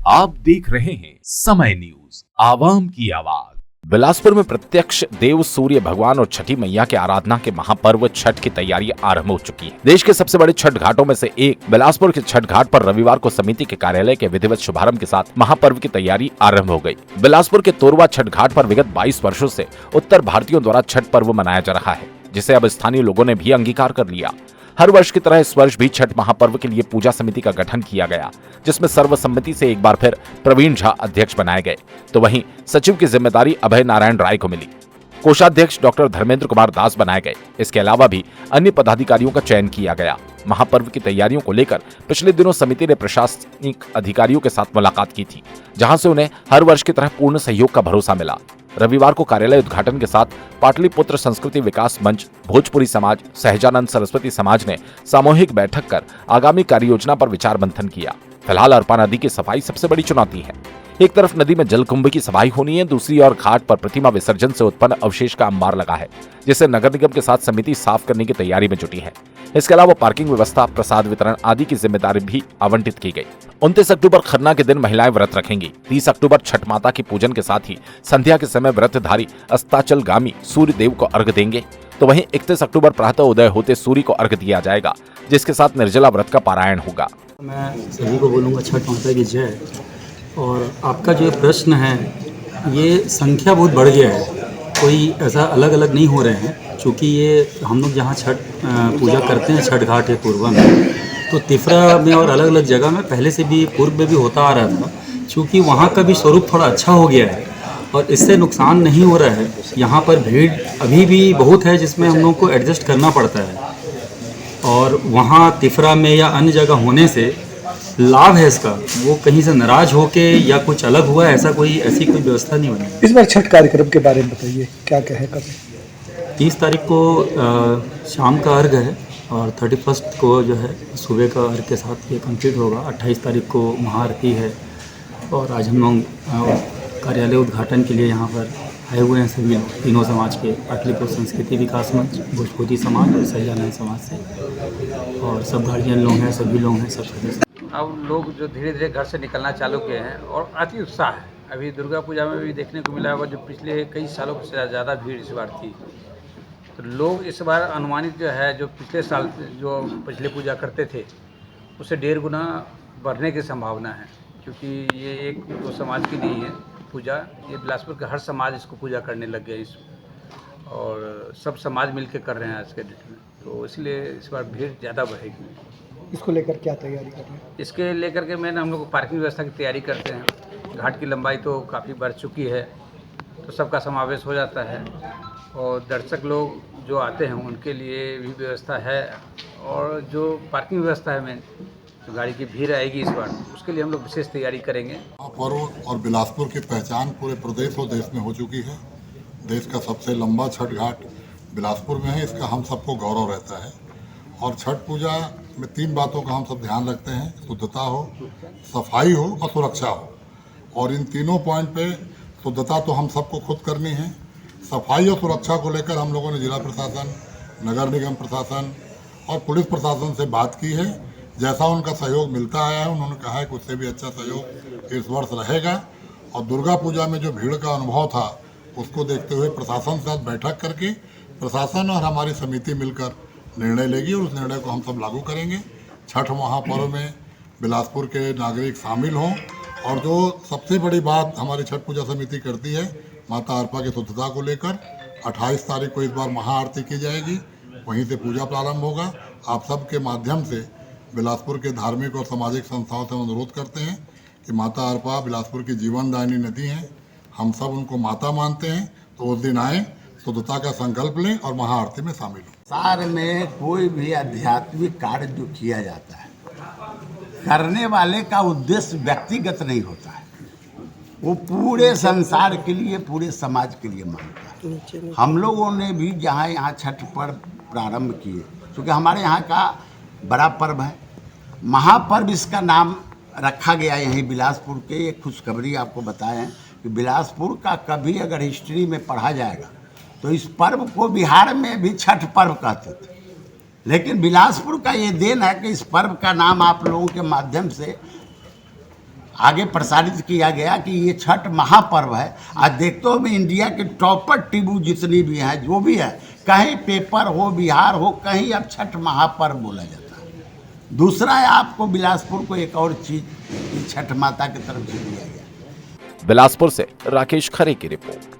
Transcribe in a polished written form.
आप देख रहे हैं समय न्यूज, आवाम की आवाज। बिलासपुर में प्रत्यक्ष देव सूर्य भगवान और छठी मैया के आराधना के महापर्व छठ की तैयारी आरंभ हो चुकी है। देश के सबसे बड़े छठ घाटों में से एक बिलासपुर के छठ घाट पर रविवार को समिति के कार्यालय के विधिवत शुभारंभ के साथ महापर्व की तैयारी आरंभ हो गई। बिलासपुर के तोरवा छठ घाट पर विगत 22 वर्षों से उत्तर भारतीयों द्वारा छठ पर्व मनाया जा रहा है, जिसे अब स्थानीय लोगों ने भी अंगीकार कर लिया। हर वर्ष की तरह इस वर्ष भी छठ महापर्व के लिए पूजा समिति का गठन किया गया, जिसमें सर्वसम्मति से एक बार फिर प्रवीण झा अध्यक्ष बनाए गए, तो वहीं सचिव की जिम्मेदारी अभय नारायण राय को मिली। कोषाध्यक्ष डॉक्टर धर्मेंद्र कुमार दास बनाए गए। इसके अलावा भी अन्य पदाधिकारियों का चयन किया गया। महापर्व की तैयारियों को लेकर पिछले दिनों समिति ने प्रशासनिक अधिकारियों के साथ मुलाकात की थी, जहां से उन्हें हर वर्ष की तरह पूर्ण सहयोग का भरोसा मिला। रविवार को कार्यालय उद्घाटन के साथ पाटलिपुत्र संस्कृति विकास मंच, भोजपुरी समाज, सहजानंद सरस्वती समाज ने सामूहिक बैठक कर आगामी कार्य योजना पर विचार मंथन किया। फिलहाल अरपा नदी की सफाई सबसे बड़ी चुनौती है। एक तरफ नदी में जलकुंभ की सफाई होनी है, दूसरी ओर घाट पर प्रतिमा विसर्जन से उत्पन्न अवशेष का अंबार लगा है, जिसे नगर निगम के साथ समिति साफ करने की तैयारी में जुटी है। इसके अलावा पार्किंग व्यवस्था, प्रसाद वितरण आदि की जिम्मेदारी भी आवंटित की गई। 29 अक्टूबर खरना के दिन महिलाएं व्रत रखेंगी। 30 अक्टूबर छठ माता की पूजन के साथ ही संध्या के समय व्रतधारी अस्ताचलगामी सूर्य देव को अर्घ देंगे, तो वहीं 31 अक्टूबर प्रातः उदय होते सूर्य को अर्घ दिया जाएगा, जिसके साथ निर्जला व्रत का पारायण होगा। मैं सभी को बोलूँगा छठ माता की जय। और आपका जो प्रश्न है, ये संख्या बहुत बढ़ गया है, कोई ऐसा अलग अलग नहीं हो रहे हैं। चूँकि ये हम लोग जहाँ छठ पूजा करते हैं, छठ घाट है पूर्वा में, तो तिफरा में और अलग अलग जगह में पहले से भी पूर्व में भी होता आ रहा था। चूँकि वहाँ का भी स्वरूप थोड़ा अच्छा हो गया है और इससे नुकसान नहीं हो रहा है। यहाँ पर भीड़ अभी भी बहुत है, जिसमें हम लोग को एडजस्ट करना पड़ता है। और वहाँ तिफरा में या अन्य जगह होने से लाभ है इसका, वो कहीं से नाराज होके या कुछ अलग हुआ है, ऐसी कोई व्यवस्था नहीं बनी। इस बार छठ कार्यक्रम के बारे में बताइए, क्या क्या है कब? 30 तारीख को शाम का अर्घ है और 31 को जो है सुबह का अर्घ के साथ ये कंप्लीट होगा। 28 तारीख को महाआरती है और आज हम लोग कार्यालय उद्घाटन के लिए यहाँ पर आए हुए हैं सभी तीनों समाज के, पाटलिपुत्र संस्कृति विकास मंच, भोजपुरी समाज और सहजानंद समाज से, और सब गार्जियन लोग हैं, सभी लोग हैं, सब सदस्य। अब लोग जो धीरे धीरे घर से निकलना चालू किए हैं और अति उत्साह है। अभी दुर्गा पूजा में भी देखने को मिला होगा, जो पिछले कई सालों से ज़्यादा भीड़ इस बार थी। तो लोग इस बार अनुमानित जो है, जो पिछले साल जो पिछले पूजा करते थे, उससे 1.5 गुना बढ़ने की संभावना है। क्योंकि ये एक तो समाज की नहीं है पूजा, ये बिलासपुर के हर समाज इसको पूजा करने लग गए और सब समाज मिलकर कर रहे हैं आज के डेट में, तो इसलिए इस बार भीड़ ज़्यादा बढ़ेगी। इसको लेकर क्या तैयारी कर रहे हैं? इसके लेकर के हम लोग पार्किंग व्यवस्था की तैयारी करते हैं। घाट की लंबाई तो काफ़ी बढ़ चुकी है, तो सबका समावेश हो जाता है और दर्शक लोग जो आते हैं उनके लिए भी व्यवस्था है। और जो पार्किंग व्यवस्था है, मेन जो गाड़ी की भीड़ आएगी इस बार, उसके लिए हम लोग विशेष तैयारी करेंगे। पर्व और बिलासपुर की पहचान पूरे प्रदेश और देश में हो चुकी है। देश का सबसे लंबा छठ घाट बिलासपुर में है, इसका हम सबको गौरव रहता है। और छठ पूजा में 3 बातों का हम सब ध्यान रखते हैं, शुद्धता हो, सफाई हो और सुरक्षा हो। और इन तीनों पॉइंट पे शुद्धता तो हम सबको खुद करनी है। सफाई और सुरक्षा को लेकर हम लोगों ने जिला प्रशासन, नगर निगम प्रशासन और पुलिस प्रशासन से बात की है। जैसा उनका सहयोग मिलता आया है, उन्होंने कहा है कि उससे भी अच्छा सहयोग इस वर्ष रहेगा। और दुर्गा पूजा में जो भीड़ का अनुभव था, उसको देखते हुए प्रशासन के साथ बैठक करके प्रशासन और हमारी समिति मिलकर निर्णय लेगी और उस निर्णय को हम सब लागू करेंगे। छठ महापर्व में बिलासपुर के नागरिक शामिल हों। और जो सबसे बड़ी बात हमारी छठ पूजा समिति करती है, माता अरपा की शुद्धता को लेकर 28 तारीख को इस बार महाआरती की जाएगी, वहीं से पूजा प्रारंभ होगा। आप सबके माध्यम से बिलासपुर के धार्मिक और सामाजिक संस्थाओं से अनुरोध करते हैं कि माता अरपा बिलासपुर की जीवनदायिनी नदी हैं, हम सब उनको माता मानते हैं, तो उस दिन आएँ, शुद्धता का संकल्प लें और महाआरती में शामिल हों। संसार में कोई भी आध्यात्मिक कार्य जो किया जाता है, करने वाले का उद्देश्य व्यक्तिगत नहीं होता है, वो पूरे संसार के लिए, पूरे समाज के लिए मानता है। हम लोगों ने भी जहाँ यहाँ छठ पर्व प्रारंभ किए, क्योंकि हमारे यहाँ का बड़ा पर्व है, महापर्व इसका नाम रखा गया। यहीं बिलासपुर के एक खुशखबरी आपको बताएं कि बिलासपुर का कभी अगर हिस्ट्री में पढ़ा जाएगा तो इस पर्व को बिहार में भी छठ पर्व कहते थे, लेकिन बिलासपुर का ये देन है कि इस पर्व का नाम आप लोगों के माध्यम से आगे प्रसारित किया गया कि ये छठ महापर्व है। आज देखते हो मैं इंडिया के टॉपर टीवी जितनी भी हैं जो भी है, कहीं पेपर हो, बिहार हो, कहीं अब छठ महापर्व बोला जाता है। दूसरा है आपको बिलासपुर को एक और चीज छठ माता की तरफ से दिया गया। बिलासपुर से राकेश खरे की रिपोर्ट।